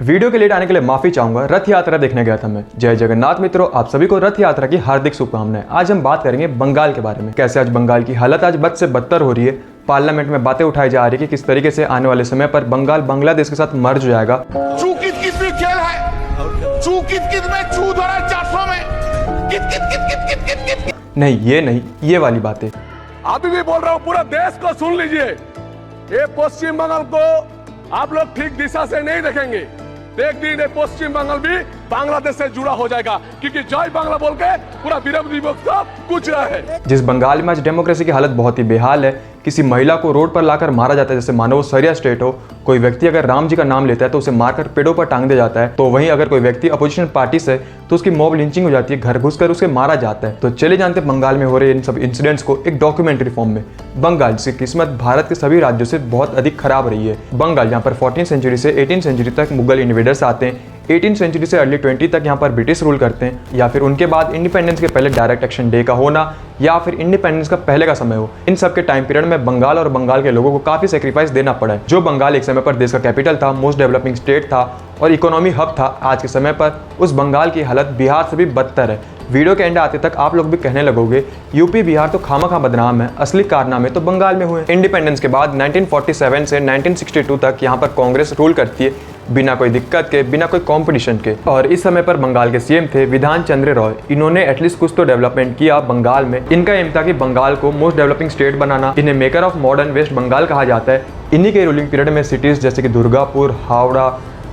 Video के late आने के लिए माफी चाहूंगा। रथ यात्रा देखने गया था मैं। जय जगन्नाथ मित्रों, आप सभी को रथ यात्रा की हार्दिक शुभकामनाएं। आज हम बात करेंगे बंगाल के बारे में। कैसे आज बंगाल की हालत आज बद से बदतर हो रही है। पार्लियामेंट में बातें उठाई जा रही है कि किस तरीके से आने वाले समय पर बंगाल बांग्लादेश के साथ मर्ज हो जाएगा। नहीं, ये नहीं, ये वाली बातें अभी भी बोल रहा हूँ, पूरा देश को सुन लीजिए। ये पश्चिम बंगाल को आप लोग ठीक दिशा से नहीं देखेंगे। एक दिन पश्चिम बंगाल भी बांग्लादेश से जुड़ा हो जाएगा, क्योंकि जय बांग्ला बोल के पूरा विरोधी पक्ष कुछ रहा है। जिस बंगाल में आज डेमोक्रेसी की हालत बहुत ही बेहाल है, किसी महिला को रोड पर लाकर मारा जाता है जैसे मानो वो सरिया स्टेट हो। कोई व्यक्ति अगर राम जी का नाम लेता है तो उसे मारकर पेड़ों पर टांग दिया जाता है। तो वहीं अगर कोई व्यक्ति अपोजिशन पार्टी से तो उसकी मॉब लिंचिंग हो जाती है, घर घुसकर उसे मारा जाता है। तो चले जानते बंगाल में हो रहे इन सब इंसिडेंट्स को एक डॉक्यूमेंट्री फॉर्म में। बंगाल जिसकी किस्मत भारत के सभी राज्यों से बहुत अधिक खराब रही है। बंगाल जहाँ पर 14वीं सेंचुरी से 18वीं सेंचुरी तक मुगल इन्वेडर्स आते हैं, 18वीं सेंचुरी से अर्ली 20 तक यहाँ पर ब्रिटिश रूल करते हैं, या फिर उनके बाद इंडिपेंडेंस के पहले डायरेक्ट एक्शन डे का होना, या फिर इंडिपेंडेंस का पहले का समय हो। इन सब के टाइम पीरियड में बंगाल और बंगाल के लोगों को काफी सेक्रीफाइस देना पड़ा है। जो बंगाल एक समय पर देश का कैपिटल था, मोस्ट डेवलपिंग स्टेट था और इकोनॉमी हब था, आज के समय पर उस बंगाल की हालत बिहार से भी बदतर है। वीडियो के एंड आते तक आप लोग भी कहने लगोगे यूपी बिहार तो खामखा बदनाम है, असली कारनामे तो बंगाल में हुए। इंडिपेंडेंस के बाद 1947 से 1962 तक यहाँ पर कांग्रेस रूल करती है, बिना कोई दिक्कत के, बिना कोई कंपटीशन के। और इस समय पर बंगाल के सीएम थे विधान चंद्र रॉय। इन्होंने एटलीस्ट कुछ तो डेवलपमेंट किया बंगाल में। इनका एम था कि बंगाल को मोस्ट डेवलपिंग स्टेट बनाना। इन्हें maker of modern West Bengal कहा जाता है। इन्हीं के रूलिंग पीरियड में सिटीज जैसे कि दुर्गापुर, हावड़ा,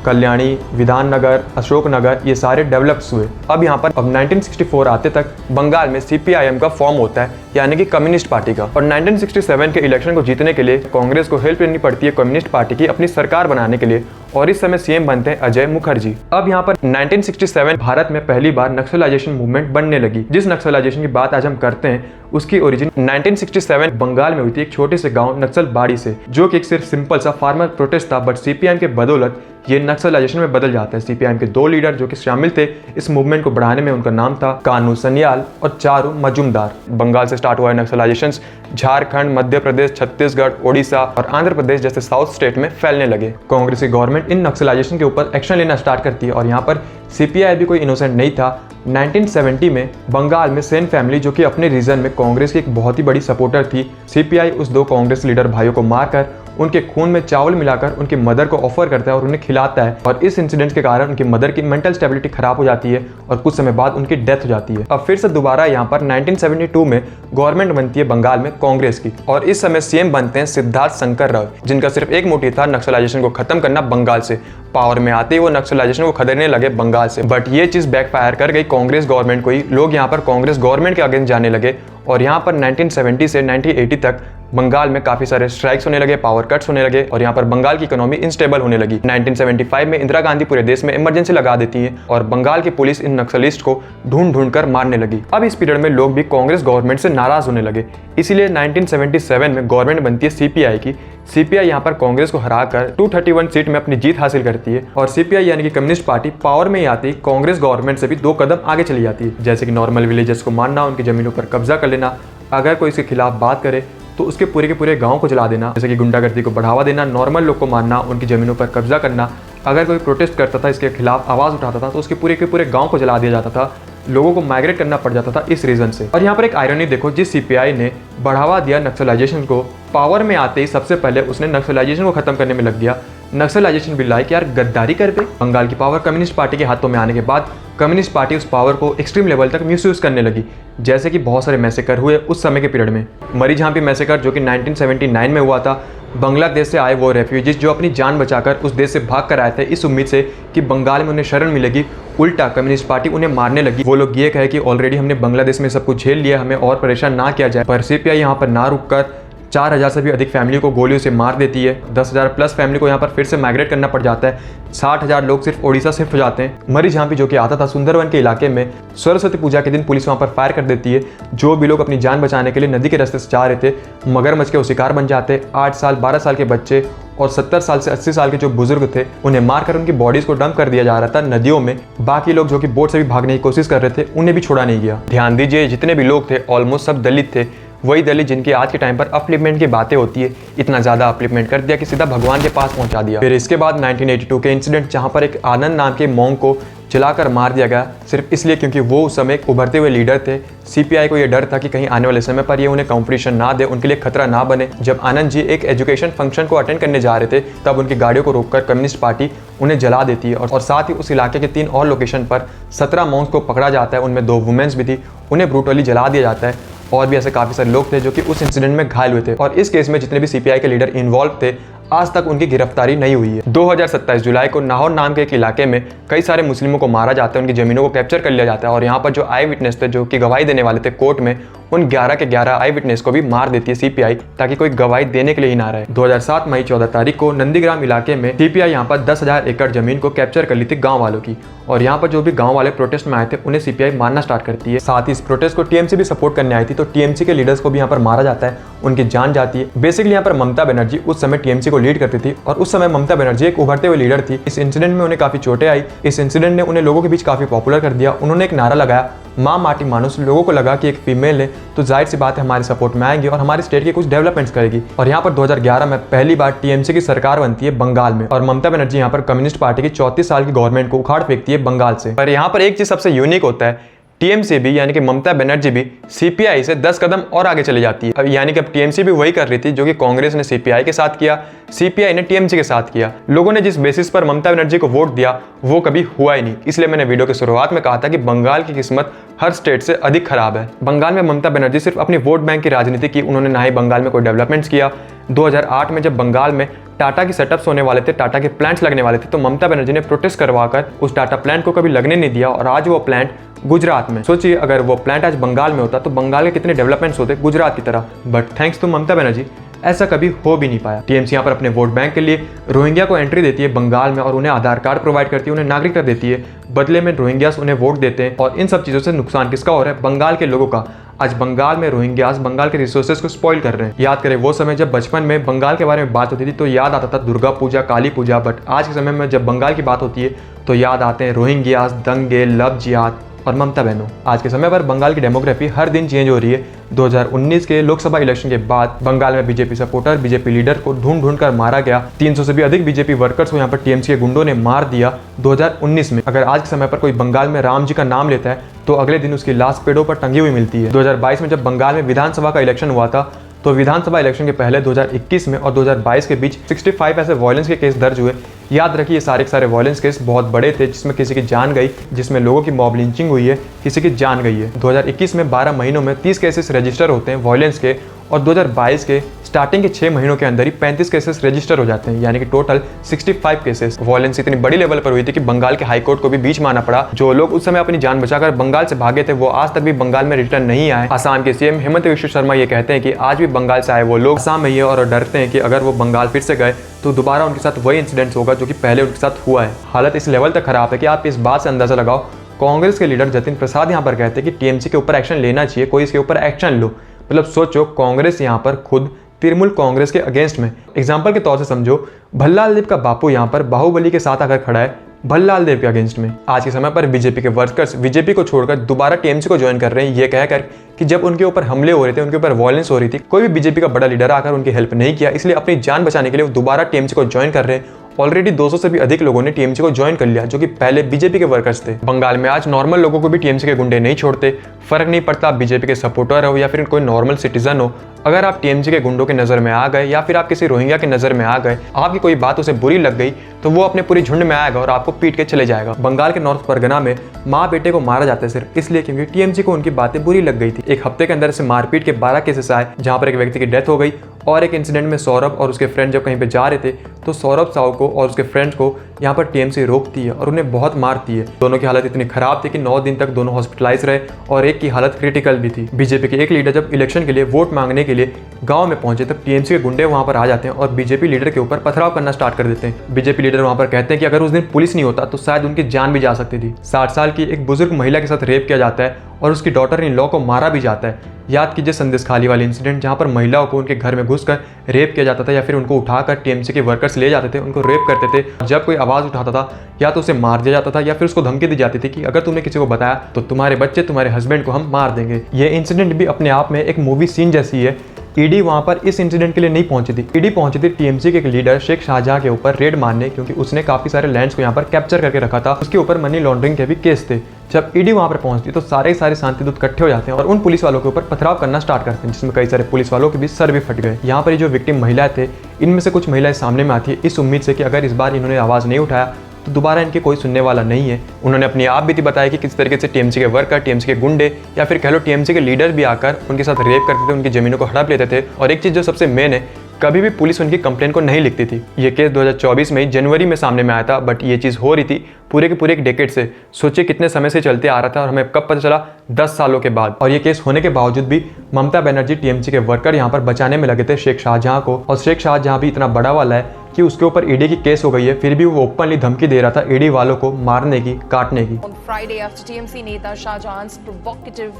कल्याणी, विधाननगर, अशोकनगर ये सारे डेवलप्स हुए। अब यहाँ पर 1964 आते तक बंगाल में सीपीआईएम का फॉर्म होता है, यानी कि कम्युनिस्ट पार्टी का। और 1967 के इलेक्शन को जीतने के लिए कांग्रेस को हेल्प लेनी पड़ती है कम्युनिस्ट पार्टी की अपनी सरकार बनाने के लिए, और इस समय सीएम बनते हैं अजय मुखर्जी। अब यहाँ पर 1967 भारत में पहली बार नक्सलाइजेशन मूवमेंट बनने लगी। जिस नक्सलाइजेशन की बात आज हम करते हैं उसकी ओरिजिन 1967 बंगाल में हुई थी, एक छोटे से गांव नक्सल बाड़ी से, जो कि एक सिर्फ सिंपल सा फार्मर प्रोटेस्ट था। बट सीपीआईएम के बदौलत ये नक्सलाइजेशन में बदल जाता है। सीपीआईएम के दो लीडर जो कि शामिल थे इस मूवमेंट को बढ़ाने में, उनका नाम था कानू सन्याल और चारू मजुमदार। बंगाल से स्टार्ट हुआ है नक्सलाइजेशन झारखंड, मध्य प्रदेश, छत्तीसगढ़, ओडिशा और आंध्र प्रदेश जैसे साउथ स्टेट में फैलने लगे। कांग्रेस की गवर्नमेंट इन नक्सलाइजेशन के ऊपर एक्शन लेना स्टार्ट करती है, और यहाँ पर सीपीआई भी कोई इनोसेंट नहीं था। 1970 में बंगाल में सेन फैमिली, जो कि अपने रीजन में कांग्रेस की एक बहुत ही बड़ी सपोर्टर थी, सीपीआई उस दो कांग्रेस लीडर भाइयों को मारकर उनके खून में चावल मिलाकर उनकी मदर को ऑफर करता है और उन्हें खिलाता है। और इस इंसिडेंट के कारण उनकी मदर की मेंटल स्टेबिलिटी खराब हो जाती है और कुछ समय बाद उनकी डेथ हो जाती है। अब फिर से दोबारा यहाँ पर 1972 में गवर्नमेंट बनती है बंगाल में कांग्रेस की, और इस समय सीएम बनते हैं सिद्धार्थ शंकर राव, जिनका सिर्फ एक मोटिव था नक्सलाइजेशन को खत्म करना बंगाल से। पावर में आते ही वो नक्सलाइजेशन को खदेड़ने लगे बंगाल से। बट ये चीज बैकफायर कर गई कांग्रेस गवर्नमेंट को ही। लोग यहाँ पर कांग्रेस गवर्नमेंट के अगेंस्ट जाने लगे, और यहाँ पर 1970 से 1980 तक बंगाल में काफी सारे स्ट्राइक्स होने लगे, पावर कट्स होने लगे, और यहाँ पर बंगाल की इकोनॉमी इनस्टेबल होने लगी। 1975 में इंदिरा गांधी पूरे देश में इमरजेंसी लगा देती है, और बंगाल की पुलिस इन नक्सलिस्ट को ढूंढ कर मारने लगी। अब इस पीरियड में लोग भी कांग्रेस गवर्नमेंट से नाराज होने लगे, इसीलिए 1977 में गवर्नमेंट बनती है सीपीआई की। सीपीआई यहाँ पर कांग्रेस को हराकर 231 सीट में अपनी जीत हासिल करती है, और सीपीआई यानी कि कम्युनिस्ट पार्टी पावर में ही आती कांग्रेस गवर्नमेंट से भी 2 कदम आगे चली जाती है। जैसे कि नॉर्मल विलेजर्स को मारना, उनकी जमीनों पर कब्जा कर लेना, अगर कोई इसके खिलाफ बात करे तो उसके पूरे के पूरे गांव को जला देना, जैसे कि गुंडागर्दी को बढ़ावा देना, नॉर्मल लोग को मारना, उनकी जमीनों पर कब्जा करना। अगर कोई प्रोटेस्ट करता था, इसके खिलाफ आवाज उठाता था, तो उसके पूरे के पूरे गांव को जला दिया जाता था। लोगों को माइग्रेट करना पड़ जाता था इस रीजन से। और यहाँ पर एक आयरनी देखो, जिस सीपीआई ने बढ़ावा दिया नक्सलाइजेशन को, पावर में आते ही सबसे पहले उसने नक्सलाइजेशन को खत्म करने में लग गया। नक्सलाइजेशन भी लाइक यार गद्दारी कर दे। बंगाल की पावर कम्युनिस्ट पार्टी के हाथों में आने के बाद कम्युनिस्ट पार्टी उस पावर को एक्सट्रीम लेवल तक मिसयूज करने लगी, जैसे कि बहुत सारे मैसेकर हुए उस समय के पीरियड में। मरी झांपी मैसेकर जो कि 1979 में हुआ था। बांग्लादेश से आए वो रेफ्यूजीज जो अपनी जान बचाकर उस देश से भाग कर आए थे इस उम्मीद से कि बंगाल में उन्हें शरण मिलेगी, उल्टा कम्युनिस्ट पार्टी उन्हें मारने लगी। वो लोग ये कहे कि ऑलरेडी हमने बांग्लादेश में सब कुछ झेल लिया, हमें और परेशान ना किया जाए। पर सीपीआई यहाँ पर ना रुककर 4000 से भी अधिक फैमिली को गोलियों से मार देती है। 10,000 प्लस फैमिली को यहाँ पर फिर से माइग्रेट करना पड़ जाता है। 60,000 लोग सिर्फ ओडिशा शिफ्ट हो जाते हैं। मरी झांपी जो कि आता था सुंदरवन के इलाके में, सरस्वती पूजा के दिन पुलिस वहाँ पर फायर कर देती है। जो भी लोग अपनी जान बचाने के लिए नदी के रास्ते से जा रहे थे, मगरमच्छ के वो शिकार बन जाते। 8 साल 12 साल के बच्चे और 70 साल से 80 साल के जो बुजुर्ग थे, उन्हें मारकर उनकी बॉडीज को डंप कर दिया जा रहा था नदियों में। बाकी लोग जो कि बोट से भी भागने की कोशिश कर रहे थे, उन्हें भी छोड़ा नहीं गया। ध्यान दीजिए, जितने भी लोग थे ऑलमोस्ट सब दलित थे। वही दलित जिनकी आज के टाइम पर अपलिफ्टमेंट की बातें होती है, इतना ज़्यादा अपलिफ्टमेंट कर दिया कि सीधा भगवान के पास पहुंचा दिया। फिर इसके बाद 1982 के इंसिडेंट जहां पर एक आनंद नाम के मॉन्क को जलाकर मार दिया गया, सिर्फ इसलिए क्योंकि वो उस समय एक उभरते हुए लीडर थे। सीपीआई को ये डर था कि कहीं आने वाले समय पर ये उन्हें कंपटीशन ना दे, उनके लिए खतरा ना बने। जब आनंद जी एक एजुकेशन फंक्शन को अटेंड करने जा रहे थे, तब उनकी गाड़ियों को रोककर कम्युनिस्ट पार्टी उन्हें जला देती है और साथ ही उस इलाके के 3 और लोकेशन पर 17 मॉन्क्स को पकड़ा जाता है, उनमें 2 वुमेन्स भी थी, उन्हें ब्रूटली जला दिया जाता है। और भी ऐसे काफ़ी सारे लोग थे जो कि उस इंसिडेंट में घायल हुए थे और इस केस में जितने भी सीपीआई के लीडर इन्वॉल्व थे, आज तक उनकी गिरफ्तारी नहीं हुई है। 2027 जुलाई को नाहौर नाम के एक इलाके में कई सारे मुस्लिमों को मारा जाता है, उनकी ज़मीनों को कैप्चर कर लिया जाता है और यहाँ पर जो आई विटनेस थे, जो कि गवाही देने वाले थे कोर्ट में, उन 11 के 11 आई विटनेस को भी मार देती है सीपीआई, ताकि कोई गवाही देने के लिए ही ना रहे। 2007 मई 14 तारीख को नंदीग्राम इलाके में सीपीआई यहाँ पर 10,000 एकड़ जमीन को कैप्चर कर ली थी गाँव वालों की, और यहाँ पर जो भी गाँव वाले प्रोटेस्ट में आए थे उन्हें सीपीआई मारना स्टार्ट करती है। साथ ही इस प्रोटेस्ट को टीएमसी भी सपोर्ट करने आई थी, तो टीएमसी के लीडर्स को भी यहाँ पर मारा जाता है, उनकी जान जाती है। बेसिकली यहाँ पर ममता बनर्जी उस समय टीएमसी को लीड करती थी और उस समय ममता बनर्जी एक उभरते हुए लीडर थी। इस इंसिडेंट में उन्हें काफी चोटें आई। इस इंसिडेंट ने उन्हें लोगों के बीच काफी पॉपुलर कर दिया। उन्होंने एक नारा लगाया, माँ माटी मानुस। लोगों को लगा कि एक फीमेल है तो जाहिर सी बात है हमारे सपोर्ट में आएंगी और हमारे स्टेट के कुछ डेवलपमेंट्स करेगी। और यहाँ पर 2011 में पहली बार टीएमसी की सरकार बनती है बंगाल में, और ममता बनर्जी यहाँ पर कम्युनिस्ट पार्टी की 34 साल की गवर्नमेंट को उखाड़ फेंकती है बंगाल से। पर यहाँ पर एक चीज सबसे यूनिक होता है, टीएमसी भी यानी कि ममता बनर्जी भी सीपीआई से 10 कदम और आगे चली जाती है। अब यानी कि अब टीएमसी भी वही कर रही थी जो कि कांग्रेस ने सीपीआई के साथ किया, सीपीआई ने टीएमसी के साथ किया। लोगों ने जिस बेसिस पर ममता बनर्जी को वोट दिया वो कभी हुआ ही नहीं। इसलिए मैंने वीडियो की शुरुआत में कहा था कि बंगाल की किस्मत हर स्टेट से अधिक खराब है। बंगाल में ममता बनर्जी सिर्फ अपनी वोट बैंक की राजनीति की, उन्होंने ना ही बंगाल में कोई डेवलपमेंट्स किया। 2008 में जब बंगाल में टाटा की सेटअप्स होने वाले थे, टाटा के प्लांट्स लगने वाले थे, तो ममता बनर्जी ने प्रोटेस्ट करवाकर उस टाटा प्लांट को कभी लगने नहीं दिया, और आज वो प्लांट गुजरात में। सोचिए अगर वो प्लांट आज बंगाल में होता तो बंगाल के कितने डेवलपमेंट्स होते गुजरात की तरह। But thanks to Mamata Banerjee ऐसा कभी हो भी नहीं पाया। टीएमसी यहाँ पर अपने वोट बैंक के लिए रोहिंग्या को एंट्री देती है बंगाल में, और उन्हें आधार कार्ड प्रोवाइड करती है, उन्हें नागरिकता देती है, बदले में रोहिंग्यास उन्हें वोट देते हैं। और इन सब चीज़ों से नुकसान किसका हो रहा है? बंगाल के लोगों का। आज बंगाल में रोहिंग्यास बंगाल के रिसोर्सेज को स्पॉइल कर रहे हैं। याद करें वो समय जब बचपन में बंगाल के बारे में बात होती थी तो याद आता था दुर्गा पूजा, काली पूजा, बट आज के समय में जब बंगाल की बात होती है तो याद आते हैं रोहिंग्यास, दंगे, लव जिहाद और ममता बहनों। आज के समय पर बंगाल की डेमोग्राफी हर दिन चेंज हो रही है। 2019 के लोकसभा इलेक्शन के बाद बंगाल में बीजेपी सपोर्टर, बीजेपी लीडर को ढूंढ कर मारा गया। 300 से भी अधिक बीजेपी वर्कर्स को यहाँ पर टीएमसी के गुंडों ने मार दिया 2019 में। अगर आज के समय पर कोई बंगाल में राम जी का नाम लेता है तो अगले दिन उसकी लाश पेड़ों पर टंगी हुई मिलती है। 2022 में जब बंगाल में विधानसभा का इलेक्शन हुआ था तो विधानसभा इलेक्शन के पहले 2021 में और 2022 के बीच 65 ऐसे वायलेंस के केस दर्ज हुए। याद रखिए ये सारे वायलेंस केस बहुत बड़े थे, जिसमें किसी की जान गई, जिसमें लोगों की मॉब लिंचिंग हुई है, किसी की जान गई है। 2021 में 12 महीनों में 30 केसेस रजिस्टर होते हैं वायलेंस के, और 2022 के स्टार्टिंग के 6 महीनों के अंदर ही 35 केसेस रजिस्टर हो जाते हैं, यानी कि टोटल 65 केसेस। वायलेंस इतनी बड़ी लेवल पर हुई थी कि बंगाल के हाईकोर्ट को भी बीच में आना पड़ा। जो लोग उस समय अपनी जान बचाकर बंगाल से भागे थे वो आज तक भी बंगाल में रिटर्न नहीं आए। असम के सीएम हेमंत बिस्वा शर्मा ये कहते हैं कि आज भी बंगाल से आए वो लोग असम में ही है और डरते हैं कि अगर वो बंगाल फिर से गए तो दोबारा उनके साथ वही इंसिडेंट्स होगा जो कि पहले उनके साथ हुआ है। हालत इस लेवल तक खराब है कि आप इस बात से अंदाजा लगाओ। कांग्रेस के लीडर जतिन प्रसाद यहाँ पर कहते हैं कि टीएमसी के ऊपर एक्शन लेना चाहिए, कोई इसके ऊपर एक्शन लो। मतलब सोचो कांग्रेस यहाँ पर खुद तृणमूल कांग्रेस के अगेंस्ट में। एग्जाम्पल के तौर से समझो भल्लाल देव का बापू यहाँ पर बाहुबली के साथ आकर खड़ा है भल्लाल देव के अगेंस्ट में। आज के समय पर बीजेपी के वर्कर्स बीजेपी को छोड़कर दोबारा टीएमसी को ज्वाइन कर रहे हैं, ये कहकर कि जब उनके ऊपर हमले हो रहे थे, उनके ऊपर वायलेंस हो रही थी, कोई भी बीजेपी का बड़ा लीडर आकर उनकी हेल्प नहीं किया, इसलिए अपनी जान बचाने के लिए वो दोबारा टीएमसी को ज्वाइन कर रहे हैं। ऑलरेडी 200 से भी अधिक लोगों ने टीएमसी को ज्वाइन कर लिया जो कि पहले बीजेपी के वर्कर्स थे। बंगाल में आज नॉर्मल लोगों को भी टीएमसी के गुंडे नहीं छोड़ते। फर्क नहीं पड़ता आप बीजेपी के सपोर्टर हो या फिर कोई नॉर्मल सिटीजन हो, अगर आप टीएमसी के गुंडों की नजर में आ गए या फिर आप किसी रोहिंग्या की नजर में आ गए, आपकी कोई बात उसे बुरी लग गई तो वो अपने पूरी झुंड में आएगा और आपको पीट के चले जाएगा। बंगाल के नॉर्थ परगना में माँ बेटे को मारा जाता है सिर्फ इसलिए क्योंकि टीएमसी को उनकी बातें बुरी लग गई थी। एक हफ्ते के अंदर से मारपीट के 12 केसेस आए जहां पर एक व्यक्ति की डेथ हो गई, और एक इंसिडेंट में सौरभ और उसके फ्रेंड जब कहीं पे जा रहे थे तो सौरभ साहू को और उसके फ्रेंड्स को यहाँ पर टीएमसी रोकती है और उन्हें बहुत मारती है। दोनों की हालत इतनी खराब थी कि 9 दिन तक दोनों हॉस्पिटलाइज रहे और एक की हालत क्रिटिकल भी थी। बीजेपी के एक लीडर जब इलेक्शन के लिए वोट मांगने के लिए गाँव में पहुंचे तब टीएमसी के गुंडे वहां पर आ जाते हैं और बीजेपी लीडर के ऊपर पथराव करना स्टार्ट कर देते हैं। बीजेपी लीडर लीडर वहाँ पर कहते हैं कि अगर उस दिन पुलिस नहीं होता तो शायद उनकी जान भी जा सकती थी। 60 साल की एक बुजुर्ग महिला के साथ रेप किया जाता है और उसकी डॉटर इन लॉ को मारा भी जाता है। याद कीजिए संदेशखाली वाले इंसिडेंट, जहाँ पर महिलाओं को उनके घर में घुसकर रेप किया जाता था या फिर उनको उठाकर टीएमसी के वर्कर्स ले जाते थे, उनको रेप करते थे। जब कोई आवाज़ उठाता था या तो उसे मार दिया जाता था या फिर उसको धमकी दी जाती थी कि अगर तुमने किसी को बताया तो तुम्हारे बच्चे, तुम्हारे हस्बैंड को हम मार देंगे। ये इंसिडेंट भी अपने आप में एक मूवी सीन जैसी है। ईडी वहां पर इस इंसिडेंट के लिए नहीं पहुंची थी। ईडी पहुंची थी टीएमसी के एक लीडर शेख शाहजहां के ऊपर रेड मारने, क्योंकि उसने काफी सारे लैंड्स को यहाँ पर कैप्चर करके रखा था। उसके ऊपर मनी लॉन्ड्रिंग के भी केस थे। जब ईडी वहां पर पहुंचती तो सारे शांति दूत इकट्ठे हो जाते हैं और उन पुलिस वालों के ऊपर पथराव करना स्टार्ट करते हैं, जिसमें कई सारे पुलिस वालों के भी सर भी फट गए। यहाँ पर ये जो विक्टिम महिलाएं थे, इनमें से कुछ महिलाएं सामने में आती है इस उम्मीद से कि अगर इस बार इन्होंने आवाज़ नहीं उठाया तो दोबारा इनके कोई सुनने वाला नहीं है। उन्होंने अपनी आप बीती बताया कि किस तरीके से टीएमसी के वर्कर, टीएमसी के गुंडे या फिर कह लो टीएमसी के लीडर भी आकर उनके साथ रेप करते थे, उनकी जमीनों को हड़प लेते थे। और एक चीज़ जो सबसे मेन है, कभी भी पुलिस उनकी कंप्लेन को नहीं लिखती थी। ये केस 2024 में ही जनवरी में सामने में आया था, बट ये चीज़ हो रही थी पूरे के पूरे एक डेकेड से। सोचिए कितने समय से चलते आ रहा था और हमें कब पता चला, 10 सालों के बाद। और ये केस होने के बावजूद भी ममता बनर्जी टीएमसी के वर्कर यहाँ पर बचाने में लगे थे शेख शाहजहां को। और शेख शाहजहां भी इतना बड़ा वाला है कि उसके ऊपर ईडी की केस हो गई है, फिर भी वो ओपनली धमकी दे रहा था ईडी वालों को मारने की, काटने की। On Friday, after TMC नेता शाहजहां's provocative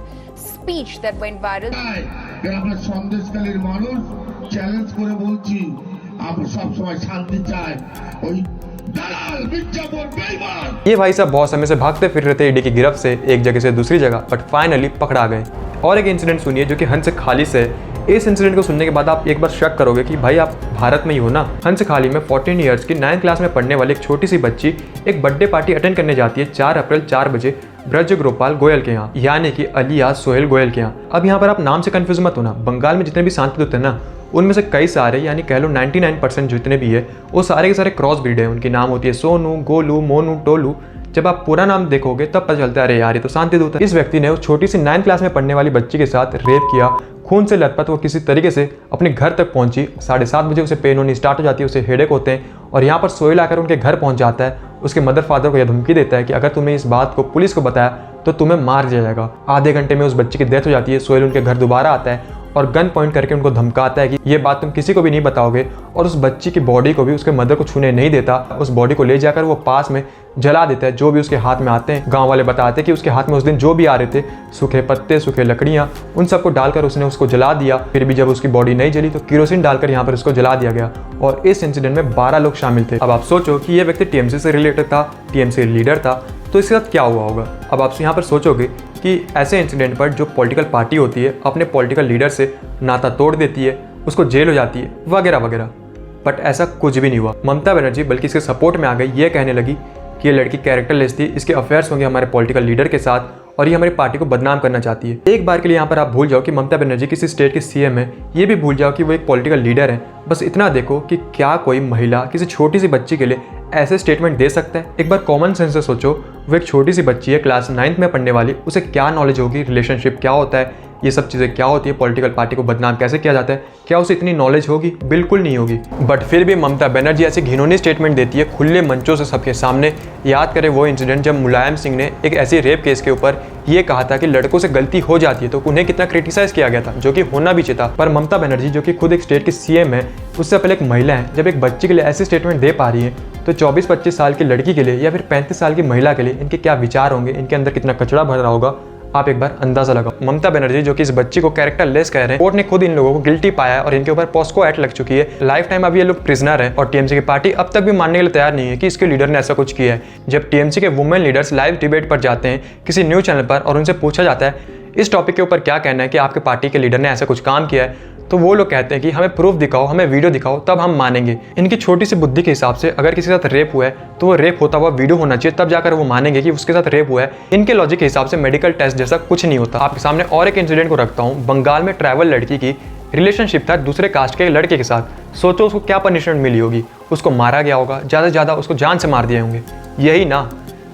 speech that went viral. আমরা সন্দেশকালীর মানুষ চ্যালেঞ্জ করে বলছি, আমরা সব সময় শান্তি চাই, ওই দালাল বিজ্ঞাপন বেঈমান। ये भाई साहब बहुत समय से भागते फिर रहे थे ईडी की गिरफ्त से एक जगह से दूसरी जगह, बट फाइनली पकड़ा गए। और एक इंसिडेंट सुनिए जो कि हंस खाली से है। इस इंसिडेंट को सुनने के बाद आप एक बार शक करोगे कि भाई आप भारत में ही हो ना। हंस खाली में 14 ईयर्स की 9th क्लास में पढ़ने वाली एक छोटी सी बच्ची एक बर्थडे पार्टी अटेंड करने जाती है 4 अप्रैल 4 बजे ब्रज गोपाल गोयल के यहाँ, यानी कि अलियास सोहेल गोयल के यहाँ। अब यहाँ पर आप नाम से कंफ्यूज मत होना। बंगाल में जितने भी शांति दूत हैं ना, उनमें से कई सारे यानी कह लो 99% जितने भी है वो सारे के सारे क्रॉस ब्रीड है। उनकी नाम होती है सोनू, गोलू, मोनू, टोलू। जब आप पूरा नाम देखोगे तब पता चलता है अरे यार ये तो शांति दूत है। इस व्यक्ति ने उस छोटी सी 9th क्लास में पढ़ने वाली बच्ची के साथ रेप किया। खून से लथपथ वो किसी तरीके से अपने घर तक पहुंची। 7:30 बजे उसे पेन होनी स्टार्ट हो जाती है, उसे हेडेक होते हैं और यहाँ पर सोहेल आकर उनके घर पहुंच जाता है। उसके मदर फादर को यह धमकी देता है कि अगर तुमने इस बात को पुलिस को बताया तो तुम्हें मार दिया जाएगा। आधे घंटे में उस बच्ची की डेथ हो जाती है। सोहेल उनके घर दोबारा आता है और गन पॉइंट करके उनको धमकाता है कि ये बात तुम किसी को भी नहीं बताओगे, और उस बच्ची की बॉडी को भी उसके मदर को छूने नहीं देता। उस बॉडी को ले जाकर वो पास में जला देता है। जो भी उसके हाथ में आते हैं, गांव वाले बताते हैं कि उसके हाथ में उस दिन जो भी आ रहे थे, सूखे पत्ते, सूखे लकड़ियाँ, उन सबको डालकर उसने उसको जला दिया। फिर भी जब उसकी बॉडी नहीं जली तो केरोसिन डालकर यहाँ पर उसको जला दिया गया। और इस इंसिडेंट में 12 लोग शामिल थे। अब आप सोचो कि ये व्यक्ति टीएमसी से रिलेटेड था, टीएमसी लीडर था, तो इसके साथ क्या हुआ होगा। अब आप यहाँ पर सोचोगे कि ऐसे इंसिडेंट पर जो पॉलिटिकल पार्टी होती है अपने पॉलिटिकल लीडर से नाता तोड़ देती है, उसको जेल हो जाती है वगैरह वगैरह, बट ऐसा कुछ भी नहीं हुआ। ममता बनर्जी बल्कि इसके सपोर्ट में आ गई। ये कहने लगी कि ये लड़की कैरेक्टरलेस थी, इसके अफेयर्स होंगे हमारे पॉलिटिकल लीडर के साथ और ये हमारी पार्टी को बदनाम करना चाहती है। एक बार के लिए यहाँ पर आप भूल जाओ कि ममता बनर्जी किसी स्टेट की सीएम है, ये भी भूल जाओ कि वो एक पॉलिटिकल लीडर है। बस इतना देखो कि क्या कोई महिला किसी छोटी सी बच्ची के लिए ऐसे स्टेटमेंट दे सकता है। एक बार कॉमन सेंस से सोचो, वो एक छोटी सी बच्ची है, क्लास 9th में पढ़ने वाली, उसे क्या नॉलेज होगी, रिलेशनशिप क्या होता है, ये सब चीज़ें क्या होती है, पॉलिटिकल पार्टी को बदनाम कैसे किया जाता है, क्या उसे इतनी नॉलेज होगी? बिल्कुल नहीं होगी। बट फिर भी ममता बनर्जी ऐसी घिनौनी स्टेटमेंट देती है खुले मंचों से सबके सामने। याद करें वो इंसिडेंट जब मुलायम सिंह ने एक ऐसी रेप केस के ऊपर ये कहा था कि लड़कों से गलती हो जाती है तो उन्हें कितना क्रिटिसाइज किया गया था, जो कि होना भी चाहिए था। पर ममता बनर्जी जो कि खुद एक स्टेट की सीएम है, उससे पहले एक महिला है, जब एक बच्ची के लिए ऐसी स्टेटमेंट दे पा रही है तो 24-25 साल की लड़की के लिए या फिर 35 साल की महिला के लिए इनके क्या विचार होंगे, इनके अंदर कितना कचरा भर रहा होगा, आप एक बार अंदाजा लगाओ। ममता बनर्जी जो कि इस बच्ची को कैरेक्टरलेस कह रहे हैं, कोर्ट ने खुद इन लोगों को गिल्टी पाया है और इनके ऊपर पॉस्को एक्ट लग चुकी है। लाइफ टाइम अब ये लोग प्रिजनर है और टीएमसी की पार्टी अब तक भी मानने के लिए तैयार नहीं है कि इसके लीडर ने ऐसा कुछ किया है। जब टीएमसी के वुमेन लीडर्स लाइव डिबेट पर जाते हैं किसी न्यूज चैनल पर और उनसे पूछा जाता है इस टॉपिक के ऊपर क्या कहना है कि आपके पार्टी के लीडर ने ऐसा कुछ काम किया है, तो वो लोग कहते हैं कि हमें प्रूफ दिखाओ, हमें वीडियो दिखाओ, तब हम मानेंगे। इनकी छोटी सी बुद्धि के हिसाब से अगर किसी के साथ रेप हुआ है तो वो रेप होता हुआ वीडियो होना चाहिए, तब जाकर वो मानेंगे कि उसके साथ रेप हुआ है। इनके लॉजिक के हिसाब से मेडिकल टेस्ट जैसा कुछ नहीं होता। आपके सामने और एक इंसिडेंट को रखता हूँ। बंगाल में ट्रैवल लड़की की रिलेशनशिप था दूसरे कास्ट के लड़के के साथ। सोचो उसको क्या पनिशमेंट मिली होगी। उसको मारा गया होगा, ज़्यादा से ज़्यादा उसको जान से मार दिए होंगे। यही ना,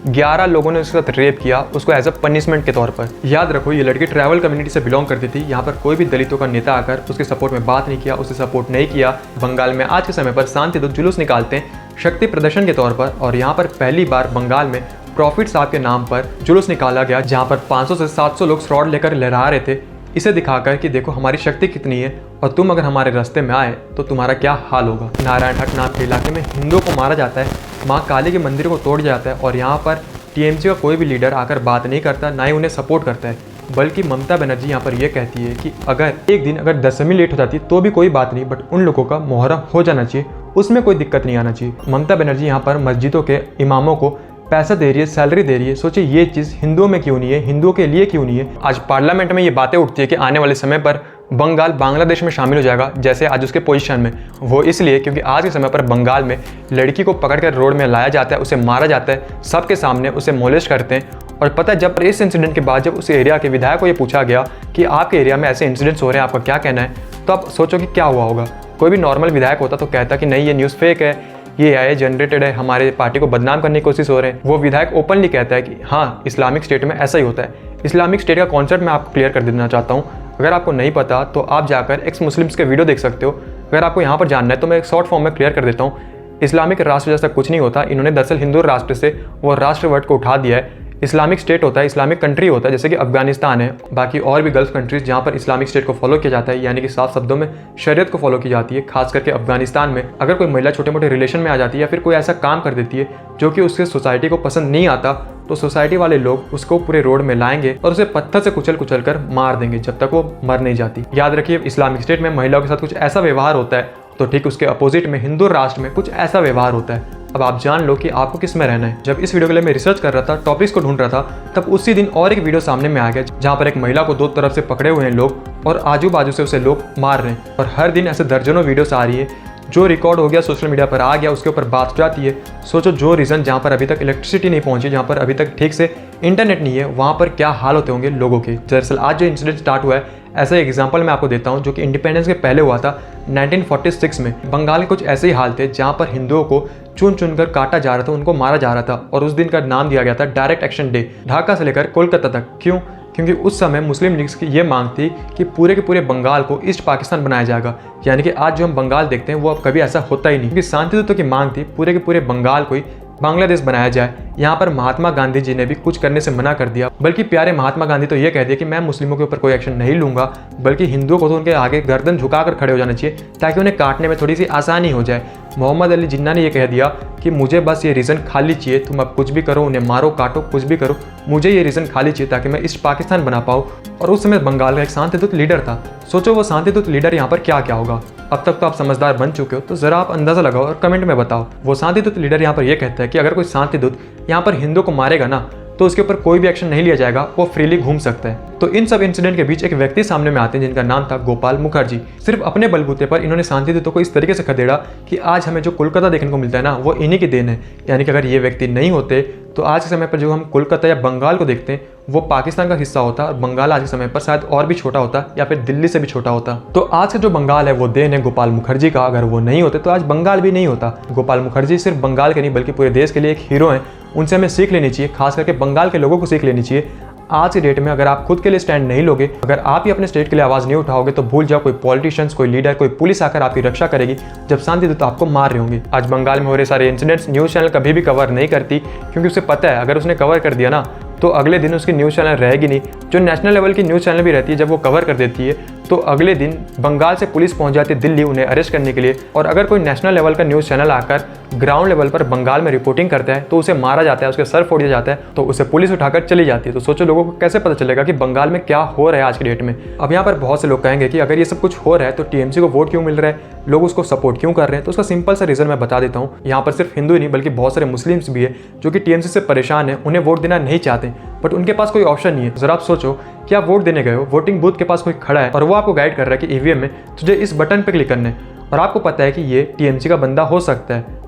11 लोगों ने उसके साथ रेप किया, उसको एज अ पनिशमेंट के तौर पर। याद रखो ये लड़की ट्रैवल कम्युनिटी से बिलोंग करती थी। यहाँ पर कोई भी दलितों का नेता आकर उसके सपोर्ट में बात नहीं किया, उसे सपोर्ट नहीं किया। बंगाल में आज के समय पर शांति दूत जुलूस निकालते हैं शक्ति प्रदर्शन के तौर पर, और यहाँ पर पहली बार बंगाल में प्रॉफिट साहब के नाम पर जुलूस निकाला गया, जहाँ पर 500 से 700 लोग फ्रॉड लेकर लहरा रहे थे इसे दिखाकर कि देखो हमारी शक्ति कितनी है और तुम अगर हमारे रास्ते में आए तो तुम्हारा क्या हाल होगा। नारायण ठाक नाम के इलाके में हिंदुओं को मारा जाता है, माँ काली के मंदिर को तोड़ जाता है और यहाँ पर टीएमसी का कोई भी लीडर आकर बात नहीं करता, ना ही उन्हें सपोर्ट करता है। बल्कि ममता बनर्जी यहाँ पर यह कहती है कि अगर एक दिन अगर दशमी लेट हो जाती है तो भी कोई बात नहीं, बट उन लोगों का मुहर्रम हो जाना चाहिए, उसमें कोई दिक्कत नहीं आना चाहिए। ममता बनर्जी यहाँ पर मस्जिदों के इमामों को पैसा दे रही है, सैलरी दे रही है। सोचिए ये चीज़ हिंदुओं में क्यों नहीं है, हिंदुओं के लिए क्यों नहीं है। आज पार्लियामेंट में ये बातें उठती है कि आने वाले समय पर बंगाल बांग्लादेश में शामिल हो जाएगा, जैसे आज उसके पोजीशन में। वो इसलिए क्योंकि आज के समय पर बंगाल में लड़की को पकड़कर रोड में लाया जाता है, उसे मारा जाता है, सबके सामने उसे मोलेस्ट करते हैं। और पता है जब इस इंसिडेंट के बाद जब उस एरिया के विधायक को ये पूछा गया कि आपके एरिया में ऐसे इंसिडेंट्स हो रहे हैं, आपका क्या कहना है, तो आप सोचो कि क्या हुआ होगा। कोई भी नॉर्मल विधायक होता तो कहता कि नहीं ये न्यूज़ फेक है, ये AI जनरेटेड है, हमारे पार्टी को बदनाम करने की कोशिश हो रहे हैं। वो विधायक ओपनली कहता है कि हाँ इस्लामिक स्टेट में ऐसा ही होता है। इस्लामिक स्टेट का कॉन्सेप्ट मैं आपको क्लियर कर देना चाहता हूँ। अगर आपको नहीं पता तो आप जाकर एक्स मुस्लिम्स के वीडियो देख सकते हो। अगर आपको यहाँ पर जानना है तो मैं एक शॉर्ट फॉर्म में क्लियर कर देता हूँ। इस्लामिक राष्ट्र जैसा कुछ नहीं होता। इन्होंने दरअसल हिंदू राष्ट्र से वो राष्ट्र वर्ड को उठा दिया है। इस्लामिक स्टेट होता है, इस्लामिक कंट्री होता है, जैसे कि अफगानिस्तान है, बाकी और भी गल्फ कंट्रीज जहाँ पर इस्लामिक स्टेट को फॉलो किया जाता है, यानी कि साफ शब्दों में शरीयत को फॉलो की जाती है। खास करके अफगानिस्तान में अगर कोई महिला छोटे मोटे रिलेशन में आ जाती है या फिर कोई ऐसा काम कर देती है जो कि उसके सोसाइटी को पसंद नहीं आता, तो सोसाइटी वाले लोग उसको पूरे रोड में लाएंगे और उसे पत्थर से कुचल कर मार देंगे जब तक वो मर नहीं जाती। याद रखिए इस्लामिक स्टेट में महिलाओं के साथ कुछ ऐसा व्यवहार होता है, तो ठीक उसके अपोजिट में हिंदू राष्ट्र में कुछ ऐसा व्यवहार होता है। अब आप जान लो कि आपको किस में रहना है। जब इस वीडियो के लिए मैं रिसर्च कर रहा था, टॉपिक्स को ढूंढ रहा था, तब उसी दिन और एक वीडियो सामने में आ गया जहाँ पर एक महिला को दो तरफ से पकड़े हुए हैं लोग और आजू बाजू से उसे लोग मार रहे हैं। और हर दिन ऐसे दर्जनों वीडियोस आ रही है, जो रिकॉर्ड हो गया सोशल मीडिया पर आ गया, उसके ऊपर बात जाती है। सोचो जो रीजन जहाँ पर अभी तक इलेक्ट्रिसिटी नहीं पहुंची, जहाँ पर अभी तक ठीक से इंटरनेट नहीं है, वहाँ पर क्या हाल होते होंगे लोगों के। दरअसल आज जो इंसिडेंट स्टार्ट हुआ है, ऐसा एक एग्जांपल मैं आपको देता हूँ जो कि इंडिपेंडेंस के पहले हुआ था 1946 में। बंगाल के कुछ ऐसे ही हाल थे जहाँ पर हिंदुओं को चुन चुनकर काटा जा रहा था, उनको मारा जा रहा था और उस दिन का नाम दिया गया था डायरेक्ट एक्शन डे। ढाका से लेकर कोलकाता तक। क्यों? क्योंकि उस समय मुस्लिम लीग की ये मांग थी कि पूरे के पूरे बंगाल को ईस्ट पाकिस्तान बनाया जाएगा। यानी कि आज जो हम बंगाल देखते हैं वो अब कभी ऐसा होता ही नहीं, क्योंकि शांतियुत की मांग थी पूरे के पूरे बंगाल को ही बांग्लादेश बनाया जाए। यहाँ पर महात्मा गांधी जी ने भी कुछ करने से मना कर दिया, बल्कि प्यारे महात्मा गांधी तो ये कह दिया कि मैं मुस्लिमों के ऊपर कोई एक्शन नहीं लूंगा, बल्कि हिंदुओं को तो उनके आगे गर्दन झुकाकर खड़े हो जाना चाहिए ताकि उन्हें काटने में थोड़ी सी आसानी हो जाए। मोहम्मद अली जिन्ना ने यह कह दिया कि मुझे बस ये रीज़न खाली चाहिए, तुम अब कुछ भी करो, उन्हें मारो काटो कुछ भी करो, मुझे ये रीज़न खाली चाहिए ताकि मैं ईस्ट पाकिस्तान बना पाऊँ। और उस समय बंगाल का एक शांतिदूत लीडर था। सोचो वो शांतिदूत लीडर यहाँ पर क्या क्या होगा। अब तक तो आप समझदार बन चुके हो, तो जरा आप अंदाजा लगाओ और कमेंट में बताओ। वो शांतिदूत लीडर यहाँ पर यह कहता है कि अगर कोई शांतिदूत यहाँ पर हिंदू को मारेगा ना, तो उसके ऊपर कोई भी एक्शन नहीं लिया जाएगा, वो फ्रीली घूम सकता है। तो इन सब इंसिडेंट के बीच एक व्यक्ति सामने में आते हैं जिनका नाम था गोपाल मुखर्जी। सिर्फ अपने बलबूते पर इन्होंने शांतिदूतों को इस तरीके से खदेड़ा कि आज हमें जो कोलकाता देखने को मिलता है ना, वो इन्हीं की देन है। यानी कि अगर ये व्यक्ति नहीं होते तो आज के समय पर जो हम कोलकाता या बंगाल को देखते हैं वो पाकिस्तान का हिस्सा होता और बंगाल आज के समय पर शायद और भी छोटा होता या फिर दिल्ली से भी छोटा होता। तो आज का जो बंगाल है वो देन है गोपाल मुखर्जी का। अगर वो नहीं होते तो आज बंगाल भी नहीं होता। गोपाल मुखर्जी सिर्फ बंगाल के नहीं बल्कि पूरे देश के लिए एक हीरो हैं। उनसे हमें सीख लेनी चाहिए, खास करके बंगाल के लोगों को सीख लेनी चाहिए। आज की डेट में अगर आप खुद के लिए स्टैंड नहीं लोगे, अगर आप ही अपने स्टेट के लिए आवाज़ नहीं उठाओगे, तो भूल जाओ कोई पॉलिटिशियंस, कोई लीडर, कोई पुलिस आकर आपकी रक्षा करेगी जब शांतिदूत आपको मार रहे होंगे। आज बंगाल में हो रहे सारे इंसिडेंट्स न्यूज़ चैनल कभी भी कवर नहीं करती, क्योंकि उसे पता है अगर उसने कवर कर दिया ना तो अगले दिन उसकी न्यूज़ चैनल रहेगी नहीं। जो नेशनल लेवल की न्यूज़ चैनल भी रहती है, जब वो कवर कर देती है तो अगले दिन बंगाल से पुलिस पहुंच जाती है दिल्ली उन्हें अरेस्ट करने के लिए। और अगर कोई नेशनल लेवल का न्यूज़ चैनल आकर ग्राउंड लेवल पर बंगाल में रिपोर्टिंग करता है तो उसे मारा जाता है, उसके सर फोड़ दिया जाता है, तो उसे पुलिस उठाकर चली जाती है। तो सोचो लोगों को कैसे पता चलेगा कि बंगाल में क्या हो रहा है आज की डेट में। अब यहाँ पर बहुत से लोग कहेंगे कि अगर ये सब कुछ हो रहा है तो टीएमसी को वोट क्यों मिल रहा है, लोग उसको सपोर्ट क्यों कर रहे हैं। तो उसका सिंपल सा रीज़न मैं बता देता हूँ। यहाँ पर सिर्फ हिंदू ही नहीं बल्कि बहुत सारे मुस्लिम्स भी है जो कि टीएमसी से परेशान है, उन्हें वोट देना नहीं चाहते, बट उनके पास कोई ऑप्शन नहीं है। जरा आप सोचो कि आप वोट देने गए हो, वोटिंग बूथ के पास कोई खड़ा है और वो आपको गाइड कर रहा है कि ईवीएम में तुझे इस बटन पे क्लिक करना है, और आपको पता है कि ये टीएमसी का बंदा हो सकता है,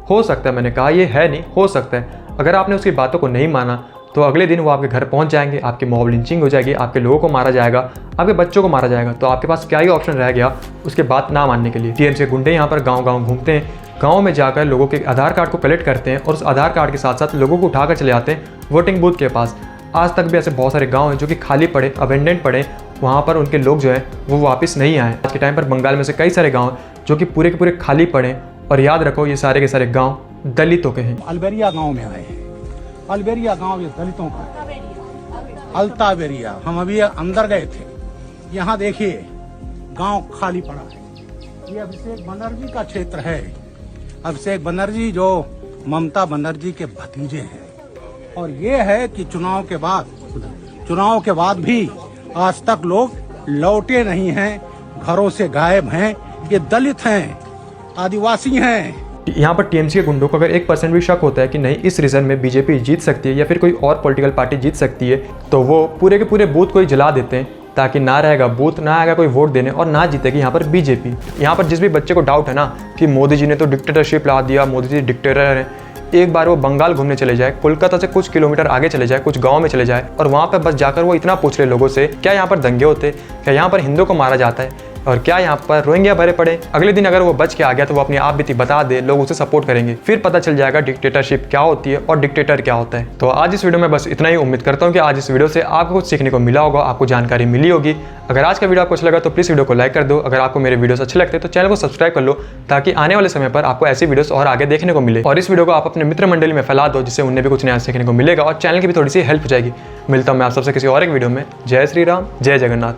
मैंने कहा ये है नहीं, हो सकता है। अगर आपने उसकी बातों को नहीं माना तो अगले दिन वो आपके घर पहुंच जाएंगे, आपकी मॉब लिंचिंग हो जाएगी, आपके लोगों को मारा जाएगा, आपके बच्चों को मारा जाएगा। तो आपके पास क्या ही ऑप्शन रह गया उसके बात ना मानने के लिए। टीएमसी गुंडे यहाँ पर गाँव घूमते हैं, गाँव में जाकर लोगों के आधार कार्ड को कलेक्ट करते हैं और उस आधार कार्ड के साथ साथ लोगों को उठाकर चले जाते हैं वोटिंग बूथ के पास। आज तक भी ऐसे बहुत सारे गांव हैं जो कि खाली पड़े, अबेंडेंट पड़े, वहाँ पर उनके लोग जो हैं वो वापस नहीं आए। आज के टाइम पर बंगाल में से कई सारे गांव जो कि पूरे के पूरे खाली पड़े, और याद रखो ये सारे के सारे गांव दलितों के हैं। अलबेरिया गांव में आए हैं। अलबेरिया गांव ये दलितों का, अल्ताबेरिया। हम अभी अंदर गए थे, यहाँ देखिए गांव खाली पड़ा है। ये अभिषेक बनर्जी का क्षेत्र है। अभिषेक बनर्जी जो ममता बनर्जी के भतीजे हैं, और ये है कि चुनाव के बाद भी आज तक लोग लौटे नहीं हैं, घरों से गायब हैं। ये दलित हैं, आदिवासी हैं। यहाँ पर टीएमसी के गुंडों को अगर 1% भी शक होता है कि नहीं इस रीजन में बीजेपी जीत सकती है या फिर कोई और पॉलिटिकल पार्टी जीत सकती है, तो वो पूरे के पूरे बूथ को ही जला देते हैं, ताकि ना रहेगा बूथ, ना आएगा कोई वोट देने और ना जीतेगी यहाँ पर बीजेपी। यहाँ पर जिस भी बच्चे को डाउट है ना कि मोदी जी ने तो डिक्टेटरशिप ला दिया, मोदी जी डिक्टेटर है, एक बार वो बंगाल घूमने चले जाए, कोलकाता से कुछ किलोमीटर आगे चले जाए, कुछ गांव में चले जाए और वहाँ पर बस जाकर वो इतना पूछ रहे लोगों से, क्या यहाँ पर दंगे होते, क्या यहाँ पर हिंदुओं को मारा जाता है और क्या यहाँ पर रोहिंग्या भरे पड़े। अगले दिन अगर वो बच के आ गया तो वो अपनी आप बीती बता दे, लोग उसे सपोर्ट करेंगे, फिर पता चल जाएगा डिक्टेटरशिप क्या होती है और डिक्टेटर क्या होता है। तो आज इस वीडियो में बस इतना ही। उम्मीद करता हूँ कि आज इस वीडियो से आपको कुछ सीखने को मिला होगा, आपको जानकारी मिली होगी। अगर आज का वीडियो आपको अच्छा लगा तो प्लीज़ वीडियो को लाइक कर दो। अगर आपको मेरे वीडियोस अच्छे लगते हैं तो चैनल को सब्सक्राइब कर लो, ताकि आने वाले समय पर आपको ऐसी वीडियोस और आगे देखने को मिले। और इस वीडियो को आप अपने मित्र मंडली में फैला दो, जिससे उन्हें भी कुछ नया सीखने को मिलेगा और चैनल की भी थोड़ी सी हेल्प हो जाएगी। मिलता हूँ मैं आप सबसे किसी और एक वीडियो में। जय श्री राम, जय जगन्नाथ।